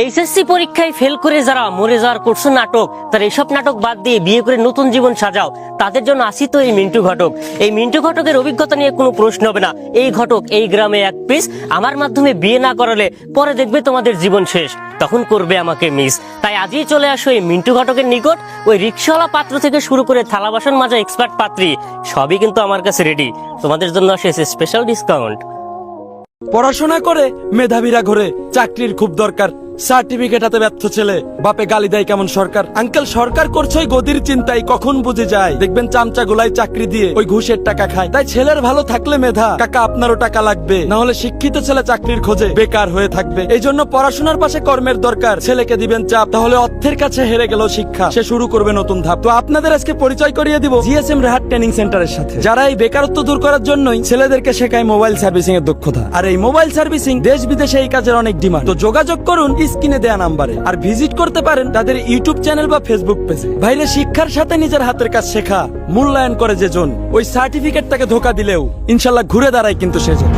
HSC পরীক্ষায় fail করে যারা মরে যাওয়ার করছো নাটক, তারা এইসব নাটক বাদ দিয়ে বিয়ে করে নতুন জীবন সাজাও, তাদের জন্য আসি তো এই মিন্টু ঘটক। এই মিন্টু ঘটকের অভিজ্ঞতা নিয়ে কোনো প্রশ্ন হবে না। এই ঘটক এই গ্রামে এক পিস, আমার মাধ্যমে বিয়ে না করালে পরে দেখবে তোমাদের জীবন শেষ, তখন করবে আমাকে মিস। তাই আজই চলে আসো এই মিন্টু ঘটকের নিকট। ওই রিক্সাওয়ালা পাত্র থেকে শুরু করে থালা বাসন মাজা এক্সপার্ট পাত্রী সবই কিন্তু আমার কাছে রেডি। তোমাদের জন্য আসে স্পেশাল ডিসকাউন্ট। পড়াশোনা করে মেধাবীরা ঘরে চাকরির খুব দরকার, সার্টিফিকেট হাতে ব্যর্থ ছেলে, বাপে গালি দেয় কেমন সরকার। আঙ্কেল সরকার করছে ওই গদির চিন্তায়, কখন বুঝে যায় দেখবেন চামচা গুলাই চাকরি দিয়ে ওই ঘুষের টাকা খায়। তাই ছেলের ভালো থাকলে মেধা, কাকা আপনারও টাকা লাগবে, না হলে শিক্ষিত ছেলে চাকরির খোঁজে বেকার হয়ে থাকবে। এই জন্য পড়াশোনার পাশে কর্মের দরকার। ছেলেকে দিবেন চাপ, তাহলে অর্থের কাছে হেরে গেল শিক্ষা, সে শুরু করবে নতুন ধাপ। তো আপনাদের আজকে পরিচয় করিয়ে দিব জিএসএম রেহাট ট্রেনিং সেন্টারের সাথে, যারা এই বেকারত্ব দূর করার জন্যই ছেলেদেরকে শেখায় মোবাইল সার্ভিসিং এর দক্ষতা। আর এই মোবাইল সার্ভিসিং দেশ বিদেশে এই কাজের অনেক ডিমান্ড। তো যোগাযোগ করুন স্ক্রিনে দেয়া নাম্বারে, আর ভিজিট করতে পারেন তাদের ইউটিউব চ্যানেল বা ফেসবুক পেজে। বাইরে শিক্ষার সাথে নিজের হাতের কাজ শেখা মূল্যায়ন করে যে জন, ওই সার্টিফিকেটটাকে ধোকা দিলেও ইনশাল্লাহ ঘুরে দাঁড়ায় কিন্তু সেজন।